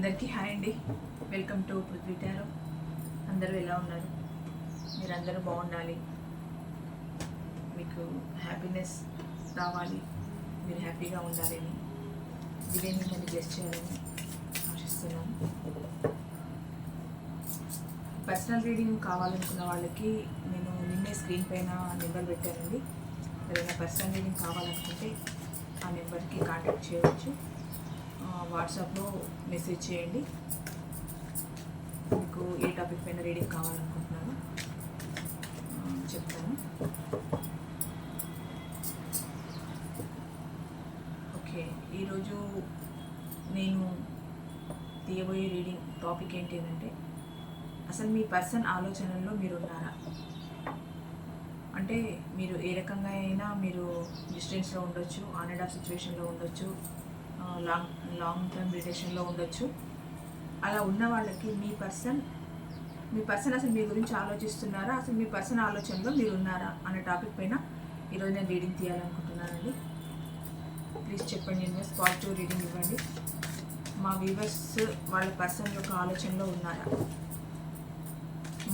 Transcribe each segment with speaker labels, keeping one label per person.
Speaker 1: అందరికీ హాయ్ అండి. Welcome to Prithvi tarot. అందరూ ఎలా ఉన్నారు? మీరందరూ బాగుండాలి, మీకు హ్యాపీనెస్ రావాలి, మీరు హ్యాపీగా ఉండాలని, ఇదే మిమ్మల్ని బ్లెస్ చేయాలని ఆశిస్తున్నాను. పర్సనల్ రీడింగ్ కావాలనుకున్న వాళ్ళకి నేను నిన్నే స్క్రీన్ పైన నెంబర్ పెట్టానండి. ఎవరైనా పర్సనల్ రీడింగ్ కావాలనుకుంటే ఆ నెంబర్కి కాంటాక్ట్ చేయవచ్చు. వాట్సాప్లో మెసేజ్ చేయండి. మీకు ఏ టాపిక్ పైన రీడింగ్ కావాలనుకుంటున్నాను చెప్తాను. ఓకే, ఈరోజు నేను తీయబోయే రీడింగ్ టాపిక్ ఏంటి అంటే, అసలు మీ పర్సన్ ఆలోచనల్లో మీరు ఉన్నారా? అంటే మీరు ఏ రకంగా అయినా మీరు డిస్టెన్స్లో ఉండొచ్చు, ఆన్ అండ్ ఆఫ్ సిచ్యువేషన్లో ఉండొచ్చు, లాంగ్ టర్మ్ రిలేషన్లో ఉండొచ్చు. అలా ఉన్న వాళ్ళకి మీ పర్సన్ అసలు మీ గురించి ఆలోచిస్తున్నారా, అసలు మీ పర్సన్ ఆలోచనలో మీరు ఉన్నారా అనే టాపిక్ పైన ఈరోజు నేను రీడింగ్ తీయాలనుకుంటున్నానండి. ప్లీజ్ చెప్పండి యూనివర్స్, పాజిటివ్ రీడింగ్ ఇవ్వండి. మా వ్యూవర్స్ వాళ్ళ పర్సన్ యొక్క ఆలోచనలో ఉన్నారా?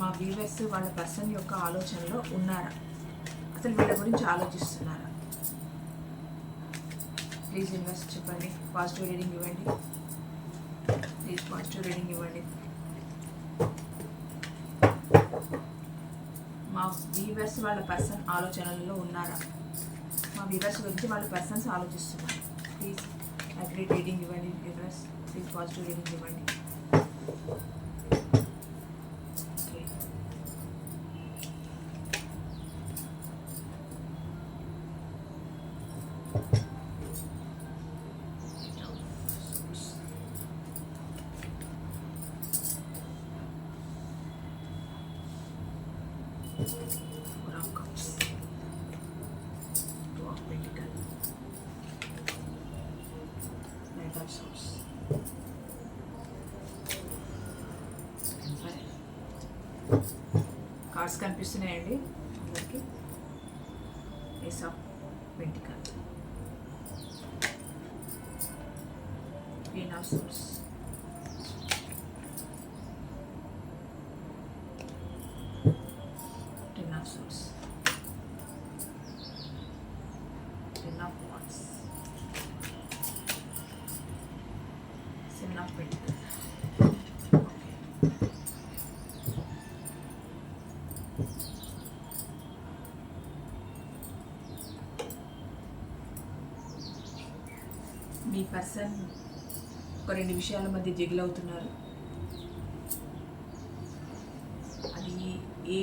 Speaker 1: మా వ్యూవర్స్ వాళ్ళ పర్సన్ యొక్క ఆలోచనలో ఉన్నారా? అసలు వీళ్ళ గురించి ఆలోచిస్తున్నారా? ప్లీజ్ యూనివర్స్ చెప్పండి, పాజిటివ్ రీడింగ్ ఇవ్వండి. ప్లీజ్ పాజిటివ్ రీడింగ్ ఇవ్వండి. మా వ్యూవర్స్ వాళ్ళ పర్సన్ ఆలోచనలలో ఉన్నారా? మా వ్యూవర్స్ గురించి వాళ్ళ పర్సన్స్ ఆలోచిస్తున్నారు. ప్లీజ్ అక్యురేట్ రీడింగ్ ఇవ్వండి వ్యూవర్స్. ప్లీజ్ పాజిటివ్ రీడింగ్ ఇవ్వండి. Four of Cups, Two of Pentacles, Knight of Swords, cards కనిపిస్తున్నాయండి అందరికి. Ace of pentacles, queen of swords, ten of swords, ten of wands, seven of pentacles. మీ person ఒక రెండు విషయాల మధ్య jiggle అవుతున్నారు. అది ఏ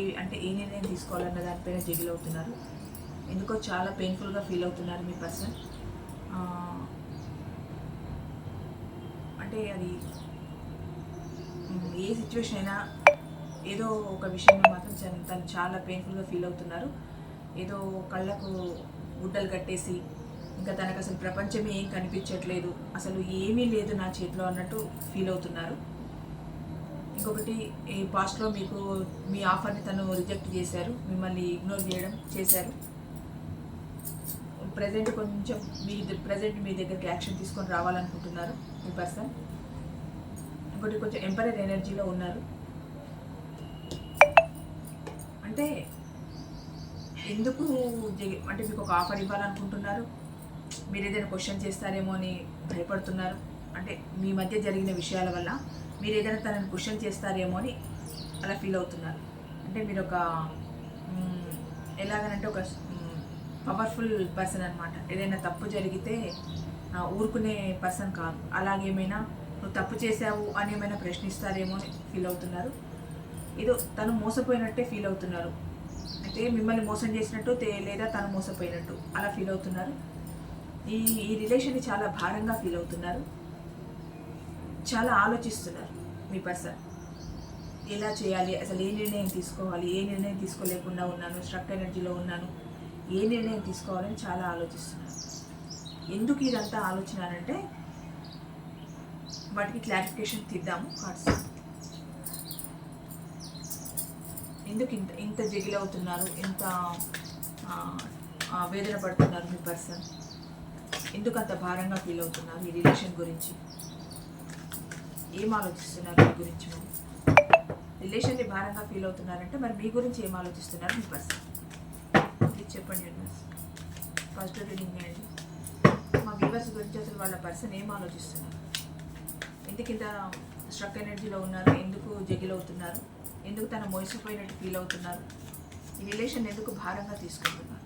Speaker 1: నిర్ణయం తీసుకోవాలన్న దానిపైన జిగిల్ అవుతున్నారు. ఎందుకో చాలా పెయిన్ఫుల్గా ఫీల్ అవుతున్నారు మీ పర్సన్. అంటే అది ఏ సిచ్యువేషన్ అయినా ఏదో ఒక విషయంలో మాత్రం తను చాలా పెయిన్ఫుల్గా ఫీల్ అవుతున్నారు. ఏదో కళ్ళకు గుడ్డలు కట్టేసి ఇంకా తనకు అసలు ప్రపంచమే ఏం కనిపించట్లేదు, అసలు ఏమీ లేదు నా చేతిలో అన్నట్టు ఫీల్ అవుతున్నారు. ఇంకొకటి, ఈ పాస్ట్లో మీకు మీ ఆఫర్ని తను రిజెక్ట్ చేశారు, మిమ్మల్ని ఇగ్నోర్ చేశారు. ప్రజెంట్ కొంచెం మీ దగ్గరికి యాక్షన్ తీసుకొని రావాలనుకుంటున్నారు మీ పర్సన్. ఇంకోటి, కొంచెం ఎంపరర్ ఎనర్జీలో ఉన్నారు. అంటే ఎందుకు అంటే మీకు ఒక ఆఫర్ ఇవ్వాలనుకుంటున్నారు, మీరు ఏదైనా క్వశ్చన్ చేస్తారేమో అని భయపడుతున్నారు. అంటే మీ మధ్య జరిగిన విషయాల వల్ల మీరు ఏదైనా తనని క్వశ్చన్ చేస్తారేమో అని అలా ఫీల్ అవుతున్నారు. అంటే మీరు ఒక ఎలాగనంటే ఒక పవర్ఫుల్ పర్సన్ అనమాట. ఏదైనా తప్పు జరిగితే ఊరుకునే పర్సన్ కాదు. అలాగేమైనా నువ్వు తప్పు చేసావు అని ఏమైనా ప్రశ్నిస్తారేమో అని ఫీల్ అవుతున్నారు. ఏదో తను మోసపోయినట్టే ఫీల్ అవుతున్నారు. అంటే మిమ్మల్ని మోసం చేసినట్టు లేదా తను మోసపోయినట్టు అలా ఫీల్ అవుతున్నారు. ఈ రిలేషన్ని చాలా భారంగా ఫీల్ అవుతున్నారు. చాలా ఆలోచిస్తున్నారు మీ పర్సన్. ఎలా చేయాలి, అసలు ఏ నిర్ణయం తీసుకోవాలి, ఏ నిర్ణయం తీసుకోలేకుండా ఉన్నాను, స్ట్రక్ ఎనర్జీలో ఉన్నాను, ఏ నిర్ణయం తీసుకోవాలని చాలా ఆలోచిస్తున్నారు. ఎందుకు ఇదంతా ఆలోచన అంటే వాటికి క్లారిఫికేషన్ తీద్దాము కార్డ్స్. ఎందుకు ఇంత జిగిల్ అవుతున్నారు, ఇంత వేదన పడుతున్నారు మీ పర్సన్? ఎందుకు అంత భారంగా ఫీల్ అవుతున్నారు ఈ రిలేషన్ గురించి? ఏం ఆలోచిస్తున్నారు మీ గురించి? మరి రిలేషన్ని భారంగా ఫీల్ అవుతున్నారంటే మరి మీ గురించి ఏం ఆలోచిస్తున్నారు మీ పర్సన్? ప్లీజ్ చెప్పండి యూనివర్స్. ఫస్ట్ రీడింగ్ అండి. మా వ్యూవర్స్ గురించి అసలు వాళ్ళ పర్సన్ ఏం ఆలోచిస్తున్నారు? ఎందుకు ఇంత స్ట్రక్ ఎనర్జీలో ఉన్నారు? ఎందుకు జగిల్ అవుతున్నారు? ఎందుకు తన మోసపోయినట్టు ఫీల్ అవుతున్నారు? ఈ రిలేషన్ ఎందుకు భారంగా తీసుకుంటున్నారు?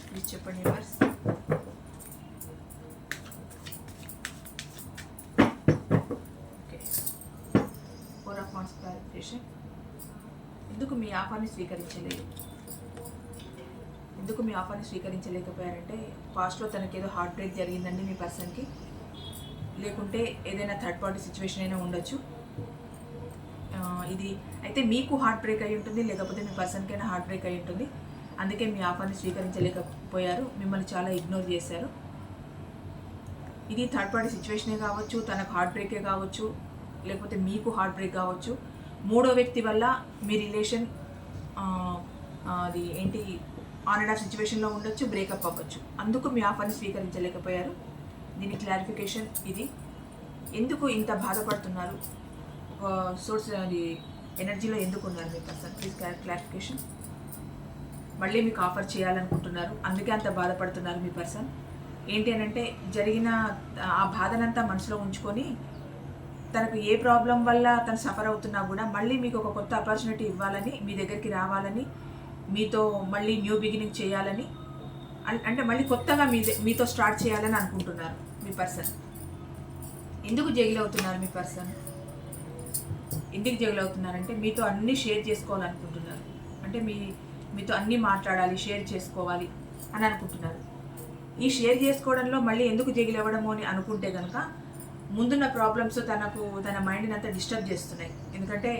Speaker 1: ప్లీజ్ చెప్పండి universe. Okay, 4 of wands clarification. ఎందుకు మీ ఆఫర్ని స్వీకరించలేదు? ఎందుకు మీ ఆఫర్ని స్వీకరించలేకపోయారంటే పాస్ట్లో తనకేదో హార్ట్ బ్రేక్ జరిగిందండి మీ పర్సన్కి, లేకుంటే ఏదైనా థర్డ్ పార్టీ సిచ్యువేషన్ అయినా ఉండొచ్చు. ఇది అయితే మీకు హార్ట్ బ్రేక్ అయి ఉంటుంది, లేకపోతే మీ పర్సన్కైనా హార్ట్ బ్రేక్ అయి ఉంటుంది. అందుకే మీ ఆఫర్ని స్వీకరించలేకపోయారు, మిమ్మల్ని చాలా ఇగ్నోర్ చేశారు. ఇది థర్డ్ పార్టీ సిచ్యువేషనే కావచ్చు, తనకు హార్ట్ బ్రేకే కావచ్చు, లేకపోతే మీకు హార్ట్ బ్రేక్ కావచ్చు. మూడో వ్యక్తి వల్ల మీ రిలేషన్ అది ఏంటి ఆన్ అండ్ ఆఫ్ సిచ్యువేషన్లో ఉండొచ్చు, బ్రేకప్ అవ్వచ్చు. అందుకు మీ ఆఫర్ని స్వీకరించలేకపోయారు. దీని క్లారిఫికేషన్ ఇది. ఎందుకు ఇంత బాధపడుతున్నారు? సోర్స్ అది ఎనర్జీలో ఎందుకు ఉన్నారు మీ పర్సన్? Please clarification. మళ్ళీ మీకు ఆఫర్ చేయాలనుకుంటున్నారు, అందుకే అంత బాధపడుతున్నారు మీ పర్సన్. ఏంటి అని అంటే జరిగిన ఆ బాధనంతా మనసులో ఉంచుకొని తనకు ఏ ప్రాబ్లం వల్ల తను సఫర్ అవుతున్నా కూడా మళ్ళీ మీకు ఒక కొత్త ఆపర్చునిటీ ఇవ్వాలని, మీ దగ్గరికి రావాలని, మీతో మళ్ళీ న్యూ బిగినింగ్ చేయాలని, అంటే మళ్ళీ కొత్తగా మీతో స్టార్ట్ చేయాలని అనుకుంటున్నారు మీ పర్సన్. ఎందుకు జగిల్ అవుతున్నారు మీ పర్సన్? ఎందుకు జగిల్ అవుతున్నారంటే మీతో అన్నీ షేర్ చేసుకోవాలనుకుంటున్నారు. అంటే మీతో అన్నీ మాట్లాడాలి, షేర్ చేసుకోవాలి అని అనుకుంటున్నారు. ఈ షేర్ చేసుకోవడంలో మళ్ళీ ఎందుకు జగిల్ అవ్వడము అని అనుకుంటే కనుక ముందున్న ప్రాబ్లమ్స్ తన మైండ్ని అంతా డిస్టర్బ్ చేస్తున్నాయి. ఎందుకంటే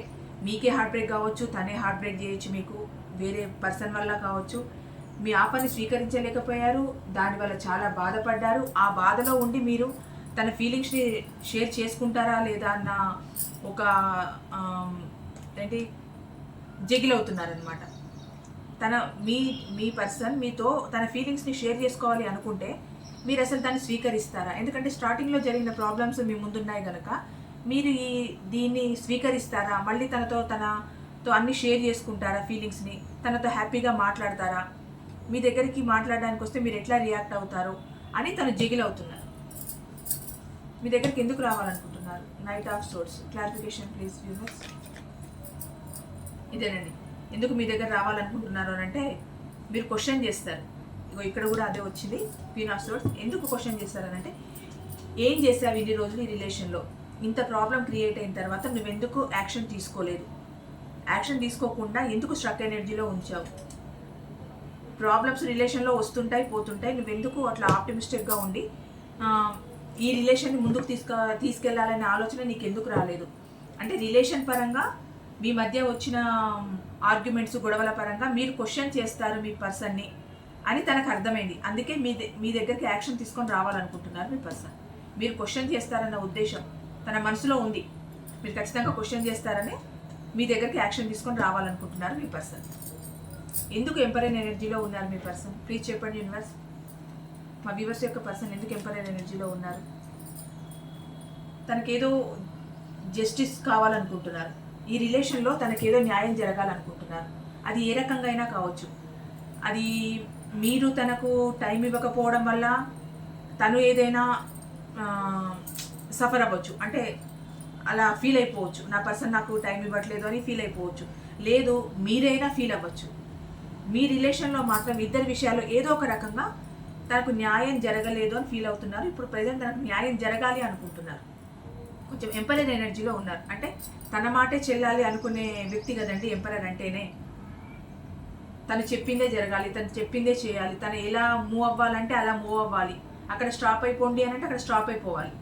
Speaker 1: మీకే హార్ట్ బ్రేక్ కావచ్చు, తనే హార్ట్ బ్రేక్ చేయొచ్చు, మీకు వేరే పర్సన్ వల్ల కావచ్చు. మీ ఆఫర్ని స్వీకరించలేకపోయారు, దానివల్ల చాలా బాధపడ్డారు. ఆ బాధలో ఉండి మీరు తన ఫీలింగ్స్ని షేర్ చేసుకుంటారా లేదా అన్న ఒక ఏంటి జగిల్ అవుతున్నారనమాట. మీ పర్సన్ మీతో తన ఫీలింగ్స్ని షేర్ చేసుకోవాలి అనుకుంటే మీరు అసలు దాన్ని స్వీకరిస్తారా? ఎందుకంటే స్టార్టింగ్లో జరిగిన ప్రాబ్లమ్స్ మీ ముందున్నాయి కనుక మీరు దీన్ని స్వీకరిస్తారా? మళ్ళీ తనతో అన్ని షేర్ చేసుకుంటారా? ఫీలింగ్స్ని తనతో హ్యాపీగా మాట్లాడతారా? మీ దగ్గరికి మాట్లాడడానికి వస్తే మీరు ఎట్లా రియాక్ట్ అవుతారో అని తను జగిల్ అవుతున్నారు. మీ దగ్గరికి ఎందుకు రావాలనుకుంటున్నారు? Knight of swords. Clarification please viewers. ఇదేనండి, ఎందుకు మీ దగ్గర రావాలనుకుంటున్నారు అని అంటే మీరు క్వశ్చన్ చేస్తారు. ఇగో ఇక్కడ కూడా అదే వచ్చింది, క్వీన్ ఆఫ్ సోర్స్. ఎందుకు క్వశ్చన్ చేస్తారనంటే ఏం చేసావు ఇన్ని రోజులు ఈ రిలేషన్లో? ఇంత ప్రాబ్లం క్రియేట్ అయిన తర్వాత నువ్వెందుకు యాక్షన్ తీసుకోలేదు? యాక్షన్ తీసుకోకుండా ఎందుకు స్ట్రక్ ఎనర్జీలో ఉంచావు? ప్రాబ్లమ్స్ రిలేషన్లో వస్తుంటాయి, పోతుంటాయి. నువ్వెందుకు అట్లా ఆప్టిమిస్టిక్గా ఉండి ఈ రిలేషన్ని ముందుకు తీసుకెళ్లాలనే ఆలోచన నీకు ఎందుకు రాలేదు? అంటే రిలేషన్ పరంగా మీ మధ్య వచ్చిన ఆర్గ్యుమెంట్స్, గొడవల పరంగా మీరు క్వశ్చన్ చేస్తారు మీ పర్సన్ని అని తనకు అర్థమైంది. అందుకే మీ దగ్గరికి యాక్షన్ తీసుకొని రావాలనుకుంటున్నారు మీ పర్సన్. మీరు క్వశ్చన్ చేస్తారన్న ఉద్దేశం తన మనసులో ఉంది. మీరు ఖచ్చితంగా క్వశ్చన్ చేస్తారని మీ దగ్గరికి యాక్షన్ తీసుకొని రావాలనుకుంటున్నారు మీ పర్సన్. ఎందుకు ఎంపరైన్ ఎనర్జీలో ఉన్నారు మీ పర్సన్? ప్లీజ్ చెప్పండి యూనివర్స్. మా వ్యూవర్స్ యొక్క పర్సన్ ఎందుకు ఎంపరైన్ ఎనర్జీలో ఉన్నారు? తనకేదో జస్టిస్ కావాలనుకుంటున్నారు. ఈ రిలేషన్లో తనకేదో న్యాయం జరగాలనుకుంటున్నారు. అది ఏ రకంగా అయినా కావచ్చు. అది మీరు తనకు టైం ఇవ్వకపోవడం వల్ల తను ఏదైనా సఫర్ అవ్వచ్చు. అంటే అలా ఫీల్ అయిపోవచ్చు, నా పర్సన్ నాకు టైం ఇవ్వట్లేదు అని ఫీల్ అయిపోవచ్చు. లేదు, మీరైనా ఫీల్ అవ్వచ్చు. మీ రిలేషన్లో మాత్రం ఇద్దరి విషయాల్లో ఏదో ఒక రకంగా తనకు న్యాయం జరగలేదు అని ఫీల్ అవుతున్నారు. ఇప్పుడు ప్రజెంట్ తనకు న్యాయం జరగాలి అనుకుంటున్నారు. కొంచెం ఎంపరర్ ఎనర్జీలో ఉన్నారు. అంటే తన మాటే చెల్లాలి అనుకునే వ్యక్తి కదండి ఎంపరర్ అంటేనే. తను చెప్పిందే జరగాలి, తను చెప్పిందే చేయాలి, తను ఎలా మూవ్ అవ్వాలంటే అలా మూవ్ అవ్వాలి. అక్కడ స్టాప్ అయిపోండి అని అంటే అక్కడ స్టాప్ అయిపోవాలి.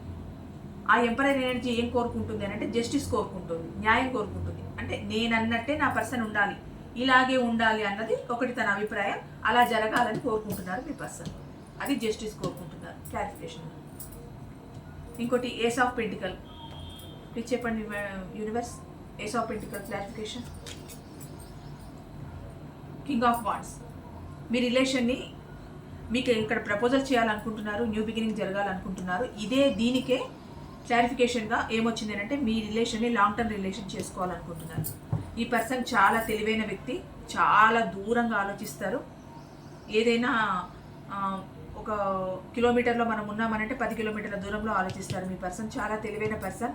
Speaker 1: ఆ ఎంపరర్ ఎనర్జీ ఏం కోరుకుంటుంది అని అంటే జస్టిస్ కోరుకుంటుంది, న్యాయం కోరుకుంటుంది. అంటే నేనన్నట్టే నా పర్సన్ ఉండాలి, ఇలాగే ఉండాలి అన్నది ఒకటి తన అభిప్రాయం. అలా జరగాలని కోరుకుంటున్నారు మీ పర్సన్. అది జస్టిస్ కోరుకుంటున్నారు. క్లారిఫికేషన్. ఇంకోటి ఏస్ ఆఫ్ పెంటికల్. ప్లీజ్ చెప్పండి universe. Ace of pentacle clarification. King of wands. మీ రిలేషన్ని మీకు ఇక్కడ ప్రపోజల్ చేయాలనుకుంటున్నారు, న్యూ బిగినింగ్ జరగాలనుకుంటున్నారు. దీనికే క్లారిఫికేషన్గా ఏమొచ్చింది అంటే మీ రిలేషన్ని లాంగ్ టర్మ్ రిలేషన్ చేసుకోవాలనుకుంటున్నారు. ఈ పర్సన్ చాలా తెలివైన వ్యక్తి, చాలా దూరంగా ఆలోచిస్తారు. ఏదైనా ఒక కిలోమీటర్లో మనం ఉన్నామనంటే 10 కిలోమీటర్ల దూరంలో ఆలోచిస్తారు. మీ పర్సన్ చాలా తెలివైన పర్సన్,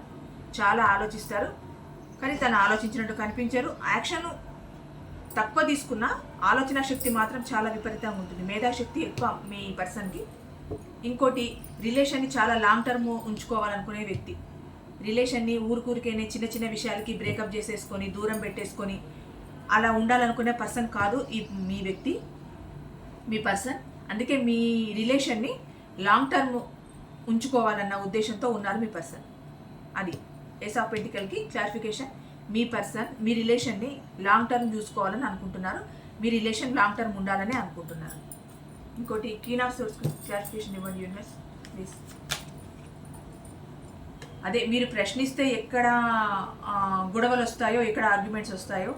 Speaker 1: చాలా ఆలోచిస్తారు. కానీ తను ఆలోచించినట్టు కనిపించారు. యాక్షన్ తక్కువ తీసుకున్న ఆలోచన శక్తి మాత్రం చాలా విపరీతంగా ఉంటుంది. మేధాశక్తి ఎక్కువ మీ పర్సన్కి. ఇంకోటి, రిలేషన్ని చాలా లాంగ్ టర్మ్ ఉంచుకోవాలనుకునే వ్యక్తి. రిలేషన్ని ఊరికూరికేనే చిన్న చిన్న విషయాలకి బ్రేకప్ చేసేసుకొని దూరం పెట్టేసుకొని అలా ఉండాలనుకునే పర్సన్ కాదు ఈ మీ వ్యక్తి, మీ పర్సన్. అందుకే మీ రిలేషన్ని లాంగ్ టర్మ్ ఉంచుకోవాలన్న ఉద్దేశంతో ఉన్నారు మీ పర్సన్. అది ఏస్ ఆఫ్ పెంటికల్కి క్లారిఫికేషన్. మీ పర్సన్ మీ రిలేషన్ని లాంగ్ టర్మ్ చూసుకోవాలని అనుకుంటున్నారు. మీ రిలేషన్ లాంగ్ టర్మ్ ఉండాలని అనుకుంటున్నారు. ఇంకోటి, క్వీన్ ఆఫ్ సోర్స్ క్లారిఫికేషన్ ఇవ్వండి యూనివర్స్ ప్లీజ్. అదే మీరు ప్రశ్నిస్తే ఎక్కడ గొడవలు వస్తాయో, ఎక్కడ ఆర్గ్యుమెంట్స్ వస్తాయో,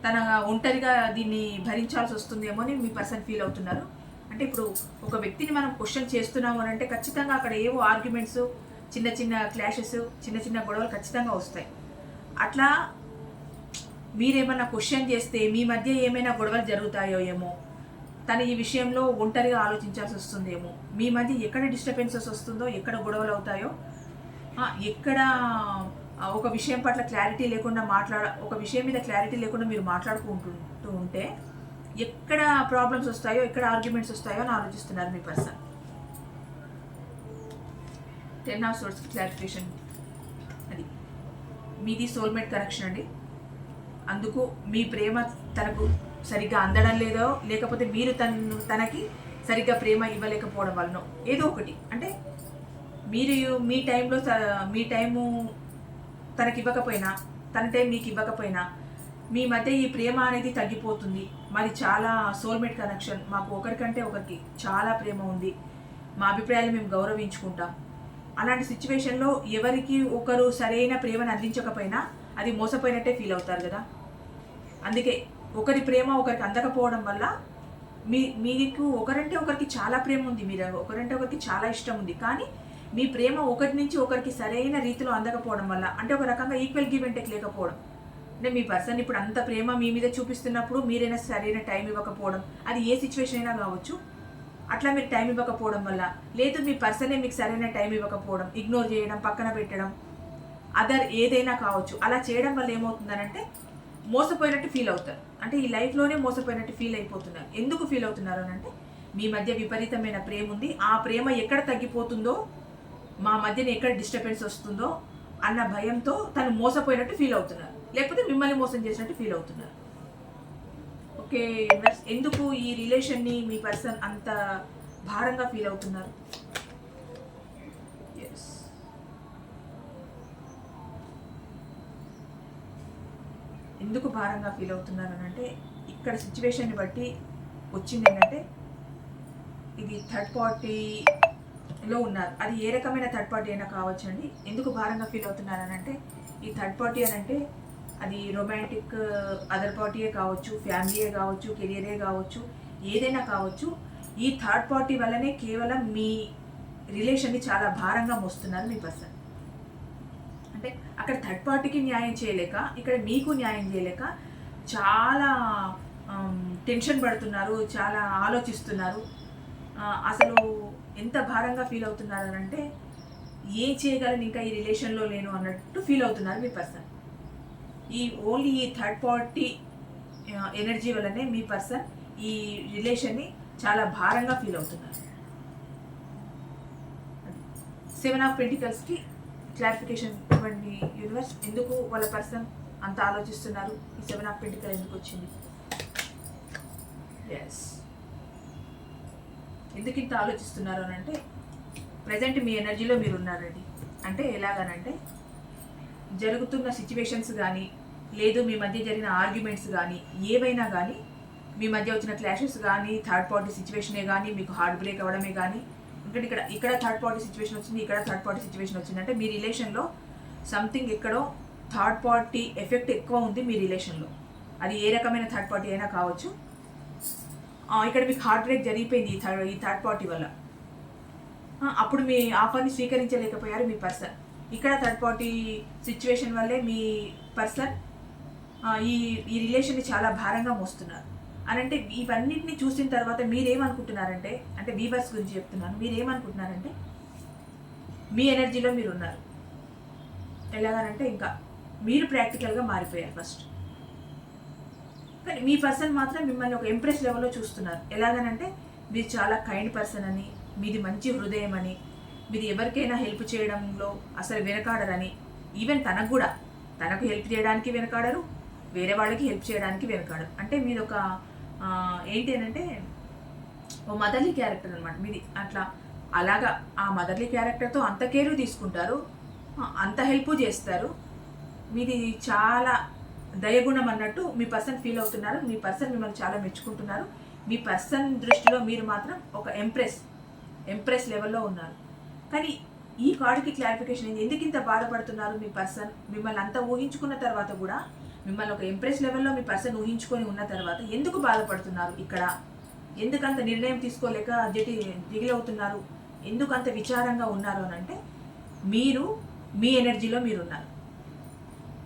Speaker 1: తన ఒంటరిగా దీన్ని భరించాల్సి వస్తుందేమో అని మీ పర్సన్ ఫీల్ అవుతున్నారు. అంటే ఇప్పుడు ఒక వ్యక్తిని మనం క్వశ్చన్ చేస్తున్నాము అని అంటే ఖచ్చితంగా అక్కడ ఏవో ఆర్గ్యుమెంట్స్, చిన్న చిన్న క్లాషెస్, చిన్న చిన్న గొడవలు ఖచ్చితంగా వస్తాయి. అట్లా మీరేమన్నా క్వశ్చన్ చేస్తే మీ మధ్య ఏమైనా గొడవలు జరుగుతాయో ఏమో, తను ఈ విషయంలో ఒంటరిగా ఆలోచించాల్సి వస్తుందేమో, మీ మధ్య ఎక్కడ డిస్టర్బెన్సెస్ వస్తుందో, ఎక్కడ గొడవలు అవుతాయో, ఎక్కడ ఒక విషయం పట్ల క్లారిటీ లేకుండా ఒక విషయం మీద క్లారిటీ లేకుండా మీరు మాట్లాడుకుంటూ ఉంటే ఎక్కడ ప్రాబ్లమ్స్ వస్తాయో, ఎక్కడ ఆర్గ్యుమెంట్స్ వస్తాయో అని ఆలోచిస్తున్నారు మీ పర్సన్. 10 of swords clarification. అది మీది సోల్మేట్ కనెక్షన్ అండి. అందుకు మీ ప్రేమ తనకు సరిగ్గా అందడం లేదో, లేకపోతే మీరు తనకి సరిగ్గా ప్రేమ ఇవ్వలేకపోవడం వలన, ఏదో ఒకటి. అంటే మీరు మీ టైము తనకి ఇవ్వకపోయినా, తన టైం మీకు ఇవ్వకపోయినా మీ మధ్య ఈ ప్రేమ అనేది తగ్గిపోతుంది. మరి చాలా సోల్మేట్ కనెక్షన్, మాకు ఒకరికంటే ఒకరికి చాలా ప్రేమ ఉంది, మా అభిప్రాయాలు మేము గౌరవించుకుంటాం. అలాంటి సిచ్యువేషన్లో ఎవరికి ఒకరు సరైన ప్రేమను అందించకపోయినా అది మోసపోయినట్టే ఫీల్ అవుతారు కదా. అందుకే ఒకరి ప్రేమ ఒకరికి అందకపోవడం వల్ల మీకు ఒకరంటే ఒకరికి చాలా ప్రేమ ఉంది, మీరు ఒకరంటే ఒకరికి చాలా ఇష్టం ఉంది, కానీ మీ ప్రేమ ఒకరి నుంచి ఒకరికి సరైన రీతిలో అందకపోవడం వల్ల, అంటే ఒక రకంగా ఈక్వల్ గివ్ అండ్ టేక్ లేకపోవడం. అంటే మీ పర్సన్ ఇప్పుడు అంత ప్రేమ మీ మీద చూపిస్తున్నప్పుడు మీరైనా సరైన టైం ఇవ్వకపోవడం, అది ఏ సిచ్యువేషన్ అయినా కావచ్చు, అట్లా మీరు టైం ఇవ్వకపోవడం వల్ల, లేదు మీ పర్సనే మీకు సరైన టైం ఇవ్వకపోవడం, ఇగ్నోర్ చేయడం, పక్కన పెట్టడం, ఏదైనా కావచ్చు. అలా చేయడం వల్ల ఏమవుతుందనంటే మోసపోయినట్టు ఫీల్ అవుతారు. అంటే ఈ లైఫ్లోనే మోసపోయినట్టు ఫీల్ అయిపోతున్నారు. ఎందుకు ఫీల్ అవుతున్నారు అని అంటే మీ మధ్య విపరీతమైన ప్రేమ ఉంది, ఆ ప్రేమ ఎక్కడ తగ్గిపోతుందో, మా మధ్యన ఎక్కడ డిస్టర్బెన్స్ వస్తుందో అన్న భయంతో తను మోసపోయినట్టు ఫీల్ అవుతున్నారు, లేకపోతే మిమ్మల్ని మోసం చేసినట్టు ఫీల్ అవుతున్నారు. ఓకే, ఎందుకు ఈ రిలేషన్ని మీ పర్సన్ అంత భారంగా ఫీల్ అవుతున్నారు? ఎస్, ఎందుకు భారంగా ఫీల్ అవుతున్నారు అని అంటే ఇక్కడ సిచ్యువేషన్ని బట్టి వచ్చింది ఏంటంటే ఇది థర్డ్ పార్టీలో ఉన్నారు. అది ఏ రకమైన థర్డ్ పార్టీ అయినా కావచ్చండి. ఎందుకు భారంగా ఫీల్ అవుతున్నారు అని అంటే ఈ థర్డ్ పార్టీ అని అంటే అది రొమాంటిక్ అదర్ పార్టీయే కావచ్చు, ఫ్యామిలీయే కావచ్చు, కెరియరే కావచ్చు, ఏదైనా కావచ్చు. ఈ థర్డ్ పార్టీ వల్లనే కేవలం మీ రిలేషన్ని చాలా భారంగా మోస్తున్నారు మీ పర్సన్. అంటే అక్కడ థర్డ్ పార్టీకి న్యాయం చేయలేక, ఇక్కడ మీకు న్యాయం చేయలేక చాలా టెన్షన్ పడుతున్నారు, చాలా ఆలోచిస్తున్నారు. అసలు ఎంత భారంగా ఫీల్ అవుతున్నారు అంటే ఏం చేయగలను ఇంకా ఈ రిలేషన్లో లేను అన్నట్టు ఫీల్ అవుతున్నారు మీ పర్సన్. ఓన్లీ ఈ థర్డ్ పార్టీ ఎనర్జీ వల్లనే మీ పర్సన్ ఈ రిలేషన్ని చాలా భారంగా ఫీల్ అవుతున్నారు. 7 ఆఫ్ పెంటికల్స్కి క్లారిఫికేషన్ ఇవ్వండి యూనివర్స్. ఎందుకు వాళ్ళ పర్సన్ అంత ఆలోచిస్తున్నారు? ఈ 7 ఆఫ్ పెంటికల్ ఎందుకు వచ్చింది? ఎస్, ఎందుకు ఇంత ఆలోచిస్తున్నారు అని అంటే ప్రజెంట్ మీ ఎనర్జీలో మీరు ఉన్నారండి. అంటే ఎలాగనంటే జరుగుతున్న సిచ్యువేషన్స్ కానీ, లేదు మీ మధ్య జరిగిన ఆర్గ్యుమెంట్స్ కానీ, ఏవైనా కానీ, మీ మధ్య వచ్చిన క్లాషెస్ కానీ, థర్డ్ పార్టీ సిచ్యువేషనే కానీ, మీకు హార్ట్ బ్రేక్ అవ్వడమే కానీ, ఇంకా ఇక్కడ థర్డ్ పార్టీ సిచ్యువేషన్ వచ్చింది, ఇక్కడ థర్డ్ పార్టీ సిచ్యువేషన్ వచ్చింది అంటే మీ రిలేషన్లో సంథింగ్ ఎక్కడో థర్డ్ పార్టీ ఎఫెక్ట్ ఎక్కువ ఉంది మీ రిలేషన్లో. అది ఏ రకమైన థర్డ్ పార్టీ అయినా కావచ్చు. ఇక్కడ మీకు హార్ట్ బ్రేక్ జరిగిపోయింది ఈ థర్డ్ పార్టీ వల్ల. అప్పుడు మీ ఆఫర్ని స్వీకరించలేకపోయారు మీ పర్సన్. ఇక్కడ థర్డ్ పార్టీ సిచ్యువేషన్ వల్లే మీ పర్సన్ ఈ ఈ రిలేషన్ని చాలా భారంగా మోస్తున్నారు అని. అంటే ఇవన్నిటిని చూసిన తర్వాత మీరేమనుకుంటున్నారంటే, అంటే వీవర్స్ గురించి చెప్తున్నాను, మీరేమనుకుంటున్నారంటే మీ ఎనర్జీలో మీరు ఉన్నారు. ఎలాగనంటే ఇంకా మీరు ప్రాక్టికల్గా మారిపోయారు ఫస్ట్. కానీ మీ పర్సన్ మాత్రం మిమ్మల్ని ఒక ఇంప్రెస్ లెవెల్లో చూస్తున్నారు. ఎలాగనంటే మీరు చాలా కైండ్ పర్సన్ అని, మీది మంచి హృదయం అని, మీరు ఎవరికైనా హెల్ప్ చేయడంలో అసలు వెనకాడరని. ఈవెన్ తనకు కూడా, తనకు హెల్ప్ చేయడానికి వెనకాడరు, వేరే వాళ్ళకి హెల్ప్ చేయడానికి వెనకాడరు. అంటే మీది ఒక ఏంటి అని అంటే ఓ మదర్లీ క్యారెక్టర్ అనమాట మీది. అట్లా అలాగా ఆ మదర్లీ క్యారెక్టర్తో అంత కేరు తీసుకుంటారు, అంత హెల్ప్ చేస్తారు. మీది చాలా దయగుణం అన్నట్టు మీ పర్సన్ ఫీల్ అవుతున్నారు. మీ పర్సన్ మిమ్మల్ని చాలా మెచ్చుకుంటున్నారు. మీ పర్సన్ దృష్టిలో మీరు మాత్రం ఒక ఎంప్రెస్ లెవెల్లో ఉన్నారు. కానీ ఈ కార్డుకి క్లారిఫికేషన్ ఏంది, ఎందుకు ఇంత బాధపడుతున్నారు మీ పర్సన్? మిమ్మల్ని అంతా ఊహించుకున్న తర్వాత కూడా, మిమ్మల్ని ఒక ఎంప్రెస్ లెవెల్లో మీ పర్సన్ ఊహించుకొని ఉన్న తర్వాత ఎందుకు బాధపడుతున్నారు ఇక్కడ? ఎందుకంత నిర్ణయం తీసుకోలేక దిగిలవుతున్నారు? ఎందుకంత విచారంగా ఉన్నారు అని అంటే, మీరు మీ ఎనర్జీలో మీరు ఉన్నారు,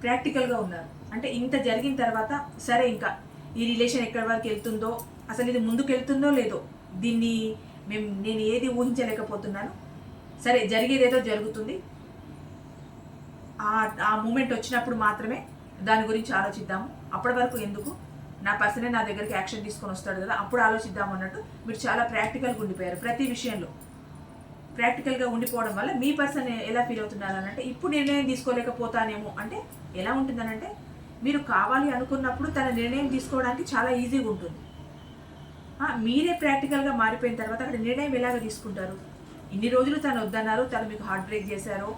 Speaker 1: ప్రాక్టికల్గా ఉన్నారు. అంటే ఇంత జరిగిన తర్వాత సరే ఇంకా ఈ రిలేషన్ ఎక్కడి వరకు వెళ్తుందో, అసలు ఇది ముందుకు వెళ్తుందో లేదో, దీన్ని నేను ఏది ఊహించలేకపోతున్నాను. సరే జరిగేదేదో జరుగుతుంది, ఆ మూమెంట్ వచ్చినప్పుడు మాత్రమే దాని గురించి ఆలోచిద్దాము. అప్పటి వరకు ఎందుకు, నా పర్సనే నా దగ్గరికి యాక్షన్ తీసుకొని వస్తాడు కదా, అప్పుడు ఆలోచిద్దాము అన్నట్టు మీరు చాలా ప్రాక్టికల్గా ఉండిపోయారు. ప్రతి విషయంలో ప్రాక్టికల్గా ఉండిపోవడం వల్ల మీ పర్సన్ ఎలా ఫీల్ అవుతున్నారు అని అంటే, ఇప్పుడు నిర్ణయం తీసుకోలేకపోతానేమో అంటే ఎలా ఉంటుందనంటే, మీరు కావాలి అనుకున్నప్పుడు తన నిర్ణయం తీసుకోవడానికి చాలా ఈజీగా ఉంటుంది. మీరే ప్రాక్టికల్గా మారిపోయిన తర్వాత అక్కడ నిర్ణయం ఎలాగ తీసుకుంటారు? ఇన్ని రోజులు తను వద్దన్నారు, తను మీకు హార్ట్ బ్రేక్ చేశారో,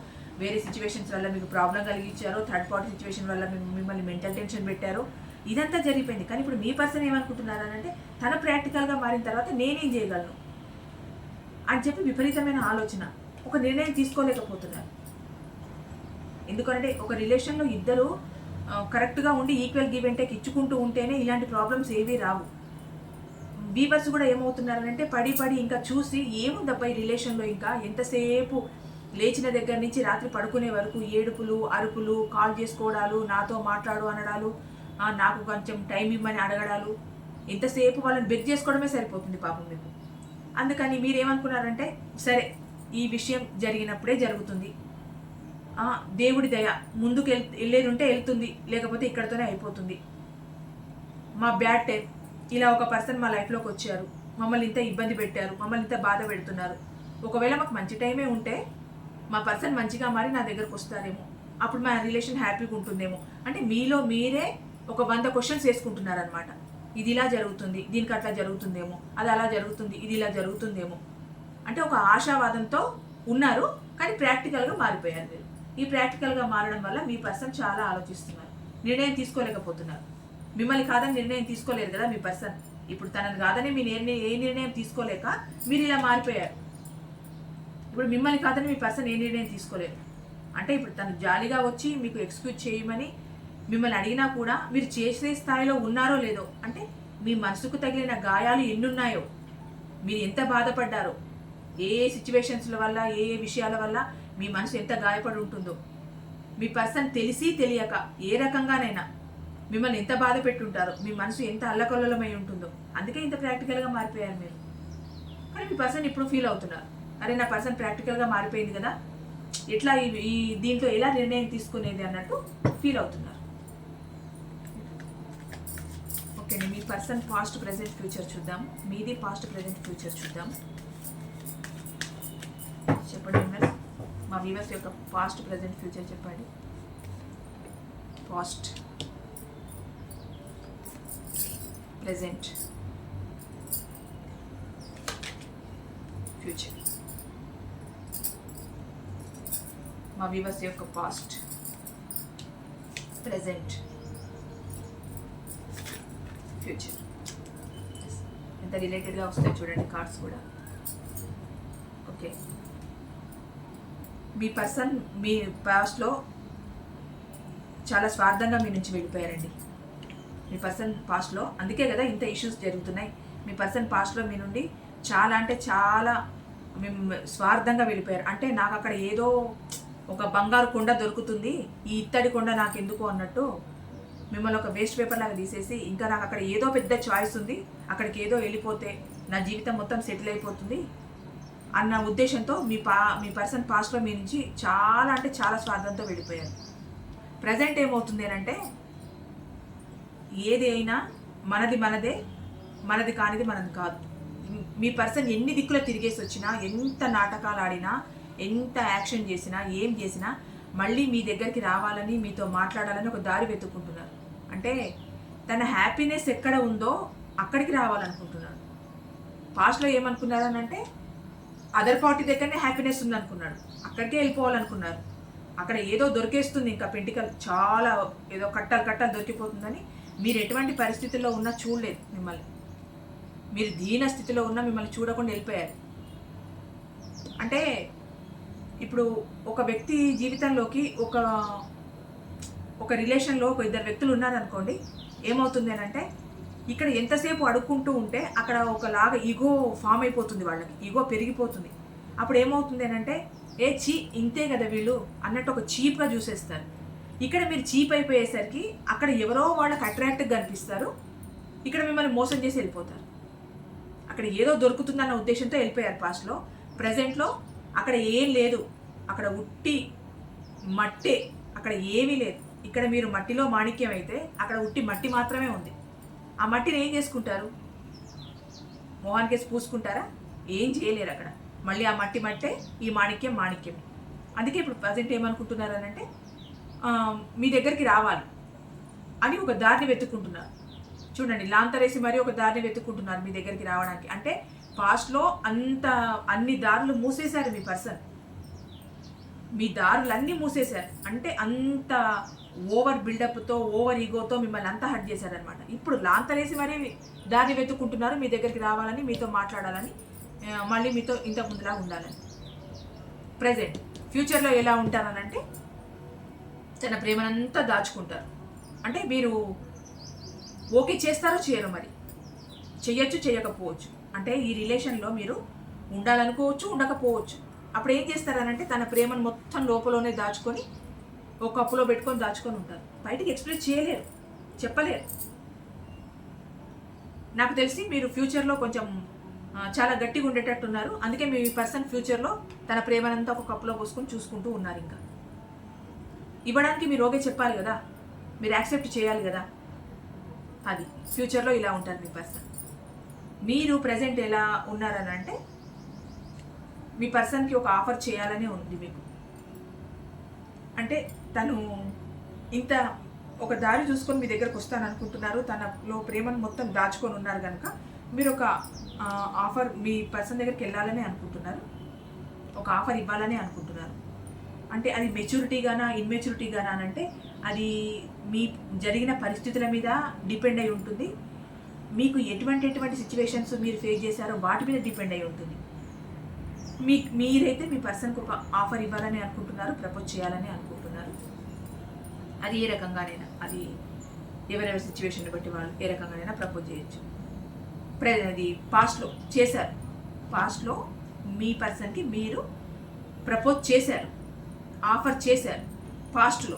Speaker 1: వేరే సిచ్యువేషన్స్ వల్ల మీకు ప్రాబ్లం కలిగించారో, థర్డ్ పార్టీ సిచ్యువేషన్ వల్ల మిమ్మల్ని మెంటల్ టెన్షన్ పెట్టారో, ఇదంతా జరిగిపోయింది. కానీ ఇప్పుడు మీ పర్సన్ ఏమనుకుంటున్నారు అని అంటే, తను ప్రాక్టికల్గా మారిన తర్వాత నేనేం చేయగలను అని చెప్పి విపరీతమైన ఆలోచన, ఒక నిర్ణయం తీసుకోలేకపోతున్నారు. ఎందుకంటే ఒక రిలేషన్లో ఇద్దరు కరెక్ట్గా ఉండి ఈక్వల్ గివ్ అండ్ టేక్ ఇచ్చుకుంటూ ఉంటేనే ఇలాంటి ప్రాబ్లమ్స్ ఏవీ రావు. వీవర్స్ కూడా ఏమవుతున్నారంటే పడి ఇంకా చూసి ఏముందబ్బా ఈ రిలేషన్లో, ఇంకా ఎంతసేపు లేచిన దగ్గర నుంచి రాత్రి పడుకునే వరకు ఏడుపులు, అరుపులు, కాల్ చేసుకోవడాలు, నాతో మాట్లాడు అనడాలు, నాకు కొంచెం టైం ఇవ్వమని అడగడాలు, ఎంతసేపు వాళ్ళని బెగ్ చేసుకోవడమే సరిపోతుంది పాపం మీకు. అందుకని మీరేమనుకున్నారంటే, సరే ఈ విషయం జరిగినప్పుడే జరుగుతుంది, దేవుడి దయ, ముందుకు వెళ్ళేది ఉంటే వెళ్తుంది, లేకపోతే ఇక్కడితోనే అయిపోతుంది. మా బ్యాడ్ టైం, ఇలా ఒక పర్సన్ మా లైఫ్లోకి వచ్చారు, మమ్మల్ని ఇంత ఇబ్బంది పెట్టారు, మమ్మల్ని ఇంత బాధ పెడుతున్నారు. ఒకవేళ మాకు మంచి టైమే ఉంటే మా పర్సన్ మంచిగా మారి నా దగ్గరకు వస్తారేమో, అప్పుడు మా రిలేషన్ హ్యాపీగా ఉంటుందేమో. అంటే మీలో మీరే ఒక 100 క్వశ్చన్స్ వేసుకుంటున్నారనమాట. ఇది ఇలా జరుగుతుంది, దీనికి అట్లా జరుగుతుందేమో, అది అలా జరుగుతుంది, ఇది ఇలా జరుగుతుందేమో. అంటే ఒక ఆశావాదంతో ఉన్నారు, కానీ ప్రాక్టికల్గా మారిపోయారు మీరు. ఈ ప్రాక్టికల్గా మారడం వల్ల మీ పర్సన్ చాలా ఆలోచిస్తున్నారు, నిర్ణయం తీసుకోలేకపోతున్నారు. మిమ్మల్ని కాదని నిర్ణయం తీసుకోలేరు కదా మీ పర్సన్. ఇప్పుడు తనని కాదని మీ ఏ నిర్ణయం తీసుకోలేక మీరు ఇలా మారిపోయారు. ఇప్పుడు మిమ్మల్ని కాదని మీ పర్సన్ ఏ నిర్ణయం తీసుకోలేరు. అంటే ఇప్పుడు తను జాలిగా వచ్చి మీకు ఎక్స్క్యూజ్ చేయమని మిమ్మల్ని అడిగినా కూడా మీరు చేసే స్థాయిలో ఉన్నారో లేదో, అంటే మీ మనసుకు తగిలిన గాయాలు ఎన్నున్నాయో, మీరు ఎంత బాధపడ్డారో, ఏ సిచ్యువేషన్స్ల వల్ల, ఏ విషయాల వల్ల మీ మనసు ఎంత గాయపడి ఉంటుందో, మీ పర్సన్ తెలిసి తెలియక ఏ రకంగానైనా మిమ్మల్ని ఎంత బాధ పెట్టుంటారో, మీ మనసు ఎంత అల్లకల్లోలమై ఉంటుందో. అందుకే ఇంత ప్రాక్టికల్గా మారిపోయారు మీరు. కానీ మీ పర్సన్ ఇప్పుడు ఫీల్ అవుతున్నారు, అరే నా పర్సన్ ప్రాక్టికల్గా మారిపోయింది కదా, ఎట్లా ఈ దీంట్లో ఎలా నిర్ణయం తీసుకునేది అన్నట్టు ఫీల్ అవుతున్నారు. ఓకేనండి, మీ పర్సన్ పాస్ట్ ప్రెజెంట్ ఫ్యూచర్ చూద్దాము. మీది పాస్ట్ ప్రెజెంట్ ఫ్యూచర్ చూద్దాము. చెప్పండి విన్నర్స్, మా వ్యూవర్స్ యొక్క పాస్ట్ ప్రెజెంట్ ఫ్యూచర్ చెప్పండి. Past, present, future. మా వ్యూవర్స్ యొక్క పాస్ట్, ప్రెజెంట్, ఫ్యూచర్. ఎంత రిలేటెడ్గా వస్తాయి చూడండి కార్డ్స్ కూడా. ఓకే, మీ పర్సన్ మీ పాస్ట్లో చాలా స్వార్థంగా మీ నుంచి వెళ్ళిపోయారండి. మీ పర్సన్ పాస్ట్లో, అందుకే కదా ఇంత ఇష్యూస్ జరుగుతున్నాయి. మీ పర్సన్ పాస్ట్లో మీ నుండి చాలా అంటే చాలా స్వార్థంగా వెళ్ళిపోయారు. అంటే నాకు అక్కడ ఏదో ఒక బంగారు కొండ దొరుకుతుంది, ఈ ఇత్తడి కొండ నాకు ఎందుకు అన్నట్టు మిమ్మల్ని ఒక వేస్ట్ పేపర్ లాగా తీసేసి, ఇంకా నాకు అక్కడ ఏదో పెద్ద చాయిస్ ఉంది, అక్కడికి ఏదో వెళ్ళిపోతే నా జీవితం మొత్తం సెటిల్ అయిపోతుంది అన్న ఉద్దేశంతో మీ పర్సన్ పాస్ట్లో మీ నుంచి చాలా అంటే చాలా స్వార్థంతో వెళ్ళిపోయారు. ప్రజెంట్ ఏమవుతుంది అంటే ఏది అయినా మనది మనదే, మనది కానిది మనది కాదు. మీ పర్సన్ ఎన్ని దిక్కులో తిరిగేసి వచ్చినా, ఎంత నాటకాలు ఆడినా, ఎంత యాక్షన్ చేసినా, ఏం చేసినా మళ్ళీ మీ దగ్గరికి రావాలని, మీతో మాట్లాడాలని ఒక దారి వెతుక్కుంటున్నారు. అంటే తన హ్యాపీనెస్ ఎక్కడ ఉందో అక్కడికి రావాలనుకుంటున్నాడు. పాస్ట్లో ఏమనుకున్నారని అంటే అదర్ పార్టీ దగ్గరనే హ్యాపీనెస్ ఉందనుకున్నాడు, అక్కడికే వెళ్ళిపోవాలనుకున్నారు. అక్కడ ఏదో దొరికేస్తుంది, ఇంకా పెంటికల్ చాలా ఏదో కట్టలు దొరికిపోతుందని మీరు ఎటువంటి పరిస్థితుల్లో ఉన్నా చూడలేదు మిమ్మల్ని. మీరు దీన స్థితిలో ఉన్నా మిమ్మల్ని చూడకుండా వెళ్ళిపోయారు. అంటే ఇప్పుడు ఒక వ్యక్తి జీవితంలోకి ఒక రిలేషన్లో ఒక ఇద్దరు వ్యక్తులు ఉన్నారనుకోండి, ఏమవుతుంది అని అంటే ఇక్కడ ఎంతసేపు అడుక్కుంటూ ఉంటే అక్కడ ఒకలాగా ఈగో ఫామ్ అయిపోతుంది, వాళ్ళకి ఈగో పెరిగిపోతుంది. అప్పుడు ఏమవుతుంది అని అంటే చీ ఇంతే కదా వీళ్ళు అన్నట్టు ఒక చీప్గా చూసేస్తారు. ఇక్కడ మీరు చీప్ అయిపోయేసరికి అక్కడ ఎవరో వాళ్ళకి అట్రాక్ట్గా కనిపిస్తారు, ఇక్కడ మిమ్మల్ని మోసం చేసి వెళ్ళిపోతారు. అక్కడ ఏదో దొరుకుతుందన్న ఉద్దేశంతో వెళ్ళిపోయారు పాస్ట్లో. ప్రజెంట్లో అక్కడ ఏం లేదు, అక్కడ ఉట్టి మట్టే, అక్కడ ఏమీ లేదు. ఇక్కడ మీరు మట్టిలో మాణిక్యం అయితే అక్కడ ఉట్టి మట్టి మాత్రమే ఉంది. ఆ మట్టిని ఏం చేసుకుంటారు? మొహానికేసి పూసుకుంటారా? ఏం చేయలేరు అక్కడ. మళ్ళీ ఆ మట్టే, ఈ మాణిక్యం. అందుకే ఇప్పుడు ప్రజెంట్ ఏమనుకుంటున్నారు అని అంటే మీ దగ్గరికి రావాలి అని ఒక దారిని వెతుక్కుంటున్నారు. చూడండి, లాంతరేసి మరీ ఒక దారిని వెతుక్కుంటున్నారు మీ దగ్గరికి రావడానికి. అంటే పాస్ట్లో అన్ని దారులు మూసేశారు మీ పర్సన్. మీ దారులన్నీ మూసేశారు. అంటే అంత ఓవర్ బిల్డప్తో, ఓవర్ ఈగోతో మిమ్మల్ని అంతా హర్ట్ చేశారనమాట. ఇప్పుడు లాంతరేసి మరీ దారిని వెతుక్కుంటున్నారు మీ దగ్గరికి రావాలని, మీతో మాట్లాడాలని, మళ్ళీ మీతో ఇంత ముందులా ఉండాలని. ప్రజెంట్ ఫ్యూచర్లో ఎలా ఉంటారనంటే తన ప్రేమనంతా దాచుకుంటారు. అంటే మీరు ఓకే చేస్తారో చేయరు, మరి చెయ్యొచ్చు చేయకపోవచ్చు. అంటే ఈ రిలేషన్లో మీరు ఉండాలనుకోవచ్చు, ఉండకపోవచ్చు. అప్పుడు ఏం చేస్తారనంటే తన ప్రేమను మొత్తం లోపలనే దాచుకొని ఒక కప్పులో పెట్టుకొని దాచుకొని ఉంటారు. బయటికి ఎక్స్ప్రెస్ చేయలేరు, చెప్పలేరు. నాకు తెలిసి మీరు ఫ్యూచర్లో కొంచెం చాలా గట్టిగా ఉండేటట్టున్నారు. అందుకే మీ పర్సన్ ఫ్యూచర్లో తన ప్రేమనంతా ఒక కప్పులో పోసుకొని చూసుకుంటూ ఉన్నారు. ఇంకా ఇవ్వడానికి మీరు ఓకే చెప్పాలి కదా, మీరు యాక్సెప్ట్ చేయాలి కదా. అది ఫ్యూచర్లో ఇలా ఉంటారు మీ పర్సన్. మీరు ప్రజెంట్ ఎలా ఉన్నారని అంటే మీ పర్సన్కి ఒక ఆఫర్ చేయాలనే ఉంది మీకు. అంటే తను ఇంత ఒక దారి చూసుకొని మీ దగ్గరకు వస్తాను అనుకుంటున్నారు, తనలో ప్రేమను మొత్తం దాచుకొని ఉన్నారు కనుక మీరు ఒక ఆఫర్ మీ పర్సన్ దగ్గరికి వెళ్ళాలని అనుకుంటున్నారు, ఒక ఆఫర్ ఇవ్వాలని అనుకుంటున్నారు. అంటే అది మెచ్యూరిటీగానా ఇన్మెచ్యూరిటీగానా అని అంటే అది మీ జరిగిన పరిస్థితుల మీద డిపెండ్ అయి ఉంటుంది. మీకు ఎటువంటి సిచ్యువేషన్స్ మీరు ఫేస్ చేశారో వాటి మీద డిపెండ్ అయి ఉంటుంది. మీరైతే మీ పర్సన్కి ఒక ఆఫర్ ఇవ్వాలని అనుకుంటున్నారు, ప్రపోజ్ చేయాలని అనుకుంటున్నారు. అది ఏ రకంగానైనా, అది ఎవరెవరి సిచ్యువేషన్ బట్టి వాళ్ళు ఏ రకంగానైనా ప్రపోజ్ చేయొచ్చు. అది పాస్ట్లో చేశారు, పాస్ట్లో మీ పర్సన్కి మీరు ప్రపోజ్ చేశారు, ఆఫర్ చేశారు పాస్ట్లో.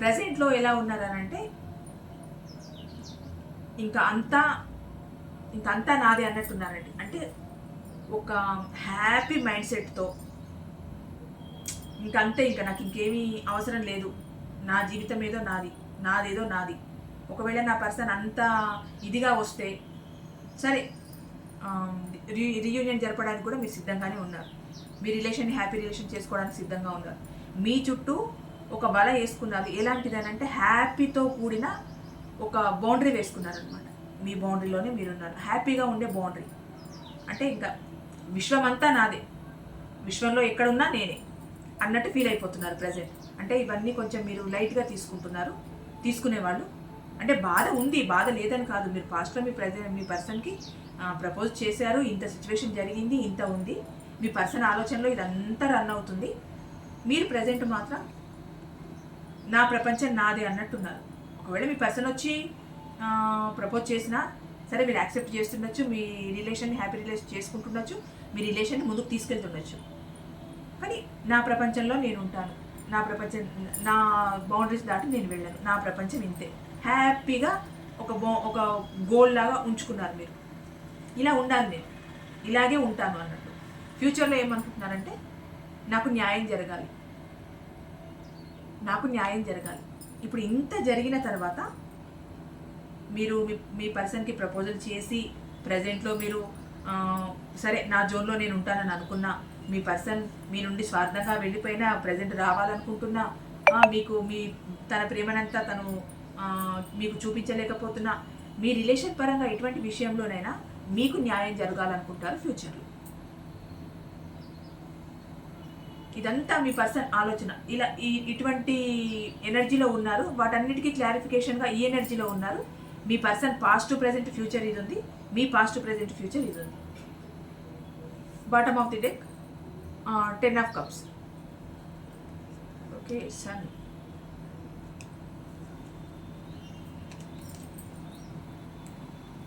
Speaker 1: ప్రజెంట్లో ఎలా ఉన్నారనంటే ఇంకా అంతా నాదే అన్నట్టున్నారండి. అంటే ఒక హ్యాపీ మైండ్ సెట్తో ఇంకంతే, ఇంకా నాకు ఇంకేమీ అవసరం లేదు, నా జీవితం ఏదో నాదేదో నాది. ఒకవేళ నా పర్సన్ అంత ఇదిగా వస్తే సరే, రీయూనియన్ జరపడానికి కూడా మీరు సిద్ధంగానే ఉన్నారు. మీ హ్యాపీ రిలేషన్ చేసుకోవడానికి సిద్ధంగా ఉన్నారు. మీ చుట్టూ ఒక వల వేసుకున్నారు. ఎలాంటిదనంటే హ్యాపీతో కూడిన ఒక బౌండరీ వేసుకున్నారనమాట. మీ బౌండరీలోనే మీరున్నారు, హ్యాపీగా ఉండే బౌండరీ. అంటే ఇంకా విశ్వం అంతా నాదే, విశ్వంలో ఎక్కడున్నా నేనే అన్నట్టు ఫీల్ అయిపోతున్నారు ప్రజెంట్. అంటే ఇవన్నీ కొంచెం మీరు లైట్గా తీసుకునేవాళ్ళు. అంటే బాధ ఉంది, బాధ లేదని కాదు. మీరు పాస్ట్లో మీ పర్సన్కి ప్రపోజ్ చేశారు, ఇంత సిచ్యువేషన్ జరిగింది, ఇంత ఉంది. మీ పర్సన్ ఆలోచనలో ఇదంతా రన్ అవుతుంది. మీరు ప్రజెంట్ మాత్రం నా ప్రపంచం నాదే అన్నట్టున్నారు. ఒకవేళ మీ పర్సన్ వచ్చి ప్రపోజ్ చేసినా సరే, మీరు యాక్సెప్ట్ చేస్తుండొచ్చు, మీ హ్యాపీ రిలేషన్ చేసుకుంటుండొచ్చు, మీ రిలేషన్ ముందుకు తీసుకెళ్తుండొచ్చు. కానీ నా ప్రపంచంలో నేను ఉంటాను, నా ప్రపంచం, నా బౌండరీస్ దాటి నేను వెళ్ళాను, నా ప్రపంచం ఇంతే, హ్యాపీగా ఒక గోల్ లాగా ఉంచుకున్నారు మీరు. ఇలా ఉండాలి, నేను ఇలాగే ఉంటాను అన్నట్టు. ఫ్యూచర్లో ఏమనుకుంటున్నారంటే నాకు న్యాయం జరగాలి, నాకు న్యాయం జరగాలి. ఇప్పుడు ఇంత జరిగిన తర్వాత మీరు మీ పర్సన్కి ప్రపోజల్ చేసి ప్రజెంట్లో మీరు సరే నా జోన్లో నేను ఉంటానని అనుకున్నా, మీ పర్సన్ మీ నుండి స్వార్థంగా వెళ్ళిపోయినా ప్రజెంట్ రావాలనుకుంటున్నా, మీకు తన ప్రేమనంతా తను మీకు చూపించలేకపోతున్నా, మీ రిలేషన్ పరంగా ఎటువంటి విషయంలోనైనా మీకు న్యాయం జరగాలనుకుంటారు ఫ్యూచర్లో. ఇదంతా మీ పర్సన్ ఆలోచన. ఇలా ఇటువంటి ఎనర్జీలో ఉన్నారు. వాటన్నిటికీ క్లారిఫికేషన్గా ఈ ఎనర్జీలో ఉన్నారు. మీ పర్సన్ పాస్ట్ ప్రెజెంట్ ఫ్యూచర్ ఇది ఉంది, మీ పాస్ట్ ప్రెజెంట్ ఫ్యూచర్ ఇది ఉంది. Bottom of the deck 10 of cups. Okay, sun.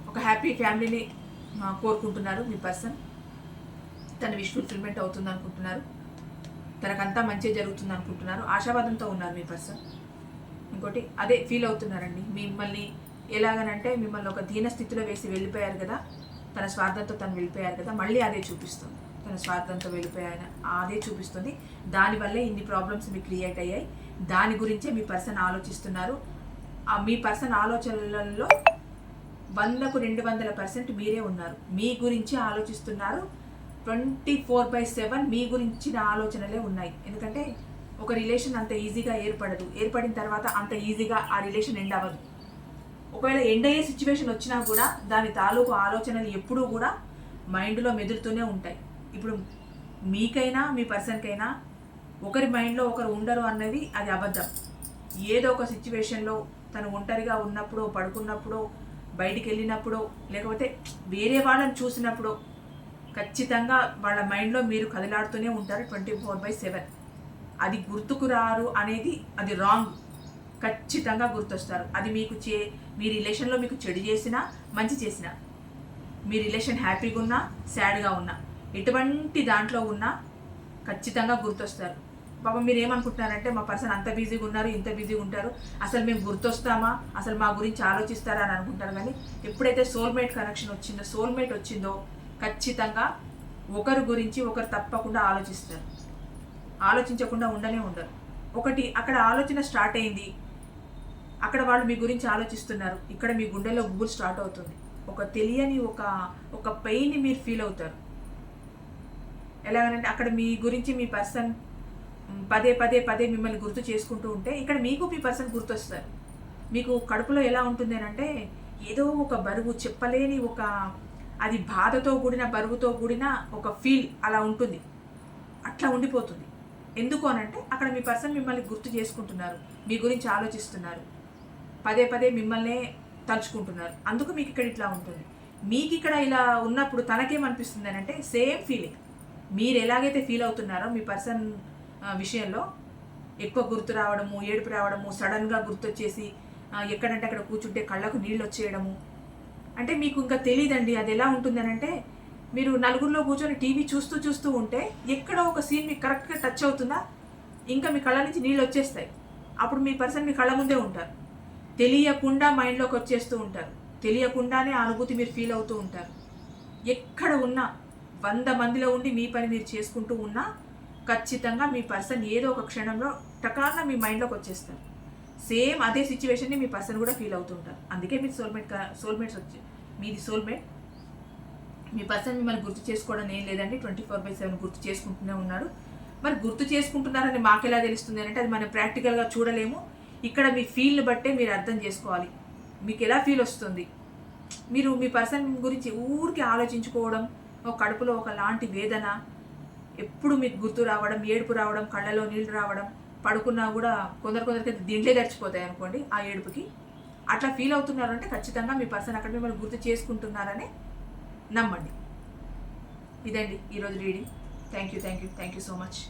Speaker 1: ఒక హ్యాపీ ఫ్యామిలీని కోరుకుంటున్నారు మీ పర్సన్. తన విష్ ఫుల్ఫిల్మెంట్ అవుతుంది అనుకుంటున్నారు, తనకంతా మంచి జరుగుతుంది అనుకుంటున్నారు, ఆశావాదంతో ఉన్నారు మీ పర్సన్. ఇంకోటి అదే ఫీల్ అవుతున్నారండి మిమ్మల్ని. ఎలాగనంటే మిమ్మల్ని ఒక దీన స్థితిలో వేసి వెళ్ళిపోయారు కదా, తన స్వార్థంతో తను వెళ్ళిపోయారు కదా, మళ్ళీ అదే చూపిస్తుంది. తన స్వార్థంతో వెళ్ళిపోయాను అదే చూపిస్తుంది. దానివల్లే ఇన్ని ప్రాబ్లమ్స్ మీకు క్రియేట్ అయ్యాయి. దాని గురించే మీ పర్సన్ ఆలోచిస్తున్నారు. మీ పర్సన్ ఆలోచనలలో 100కు 200% మీరే ఉన్నారు. మీ గురించి ఆలోచిస్తున్నారు. 24/7 మీ గురించిన ఆలోచనలే ఉన్నాయి. ఎందుకంటే ఒక రిలేషన్ అంత ఈజీగా ఏర్పడదు. ఏర్పడిన తర్వాత అంత ఈజీగా ఆ రిలేషన్ ఎండ్ అవ్వదు. ఒకవేళ ఎండ్ అయ్యే సిచ్యువేషన్ వచ్చినా కూడా దాని తాలూకు ఆలోచనలు ఎప్పుడూ కూడా మైండ్లో మెదులుతూనే ఉంటాయి. ఇప్పుడు మీకైనా మీ పర్సన్కైనా ఒకరి మైండ్లో ఒకరు ఉండరు అన్నది అది అబద్ధం. ఏదో ఒక సిచ్యువేషన్లో తను ఒంటరిగా ఉన్నప్పుడు, పడుకున్నప్పుడు, బయటికి వెళ్ళినప్పుడు, లేకపోతే వేరే వాళ్ళని చూసినప్పుడు ఖచ్చితంగా వాళ్ళ మైండ్లో మీరు కదిలాడుతూనే ఉంటారు 24/7. అది గుర్తుకు రారు అనేది అది రాంగ్. ఖచ్చితంగా గుర్తొస్తారు. అది మీకు మీ రిలేషన్లో మీకు చెడు చేసినా మంచి చేసినా, మీ రిలేషన్ హ్యాపీగా ఉన్నా సాడ్గా ఉన్నా, ఎటువంటి దాంట్లో ఉన్నా ఖచ్చితంగా గుర్తొస్తారు. పాపం మీరు ఏమనుకుంటున్నారంటే మా పర్సన్ అంత బిజీగా ఉన్నారు, ఇంత బిజీగా ఉంటారు, అసలు మేము గుర్తొస్తామా, అసలు మా గురించి ఆలోచిస్తారా అని అనుకుంటారు. కానీ ఎప్పుడైతే సోల్మేట్ కనెక్షన్ వచ్చిందో, సోల్మేట్ వచ్చిందో ఖచ్చితంగా ఒకరి గురించి ఒకరు తప్పకుండా ఆలోచిస్తారు. ఆలోచించకుండా ఉండనే ఉండరు. ఒకటి అక్కడ ఆలోచన స్టార్ట్ అయింది, అక్కడ వాళ్ళు మీ గురించి ఆలోచిస్తున్నారు, ఇక్కడ మీ గుండెలో గుబులు స్టార్ట్ అవుతుంది. ఒక తెలియని ఒక పెయిన్ని మీరు ఫీల్ అవుతారు. ఎలాగనంటే అక్కడ మీ గురించి మీ పర్సన్ పదే పదే పదే మిమ్మల్ని గుర్తు చేసుకుంటూ ఉంటే ఇక్కడ మీకు మీ పర్సన్ గుర్తొస్తారు. మీకు కడుపులో ఎలా ఉంటుంది అంటే ఏదో ఒక బరువు, చెప్పలేని అది బాధతో కూడిన, బరువుతో కూడిన ఒక ఫీల్ అలా ఉంటుంది. అట్లా ఉండిపోతుంది. ఎందుకు అనంటే అక్కడ మీ పర్సన్ మిమ్మల్ని గుర్తు చేసుకుంటున్నారు, మీ గురించి ఆలోచిస్తున్నారు, పదే పదే మిమ్మల్నే తలుచుకుంటున్నారు. అందుకు మీకు ఇక్కడ ఇట్లా ఉంటుంది. మీకు ఇక్కడ ఇలా ఉన్నప్పుడు తనకేమనిపిస్తుంది అని అంటే సేమ్ ఫీలింగ్. మీరు ఎలాగైతే ఫీల్ అవుతున్నారో మీ పర్సన్ విషయంలో ఎక్కువ గుర్తు రావడము, ఏడుపు రావడము, సడన్గా గుర్తొచ్చేసి ఎక్కడంటే అక్కడ కూర్చుంటే కళ్ళకు నీళ్ళు వచ్చేయడము, అంటే మీకు ఇంకా తెలియదండి అది ఎలా ఉంటుంది అని అంటే మీరు నలుగురిలో కూర్చొని టీవీ చూస్తూ ఉంటే ఎక్కడో ఒక సీన్ మీకు కరెక్ట్గా టచ్ అవుతుందా, ఇంకా మీ కళ్ళ నుంచి నీళ్ళు వచ్చేస్తాయి. అప్పుడు మీ పర్సన్ మీ కళ్ళ ముందే ఉంటారు. తెలియకుండా మైండ్లోకి వచ్చేస్తూ ఉంటారు. తెలియకుండానే అనుభూతి మీరు ఫీల్ అవుతూ ఉంటారు. ఎక్కడ ఉన్నా 100 మందిలో ఉండి మీ పని మీరు చేసుకుంటూ ఉన్నా ఖచ్చితంగా మీ పర్సన్ ఏదో ఒక క్షణంలో టకాన మీ మైండ్లోకి వచ్చేస్తారు. సేమ్ అదే సిచ్యువేషన్ని మీ పర్సన్ కూడా ఫీల్ అవుతూ ఉంటారు. అందుకే మీరు సోల్మేట్స్ మీది సోల్మేట్. మీ పర్సన్ మిమ్మల్ని గుర్తు చేసుకోవడం ఏం లేదండి, 24/7 గుర్తు చేసుకుంటూనే ఉన్నాడు. మరి గుర్తు చేసుకుంటున్నారని మాకెలా తెలుస్తుంది అంటే అది మనం ప్రాక్టికల్గా చూడలేము. ఇక్కడ మీ ఫీల్ని బట్టే మీరు అర్థం చేసుకోవాలి. మీకు ఎలా ఫీల్ వస్తుంది, మీరు మీ పర్సన్ గురించి ఊరికి ఆలోచించుకోవడం, ఒక కడుపులో ఒకలాంటి వేదన, ఎప్పుడు మీకు గుర్తు రావడం, ఏడుపు రావడం, కళ్ళలో నీళ్లు రావడం, పడుకున్నా కూడా కొందరికి దిండ్లే గడిచిపోతాయి అనుకోండి ఆ ఏడుపుకి. అట్లా ఫీల్ అవుతున్నారంటే ఖచ్చితంగా మీ పర్సన్ అక్కడ మిమ్మల్ని గుర్తు చేసుకుంటున్నారనే నమ్మండి. ఇదండి ఈరోజు reading. Thank you so much.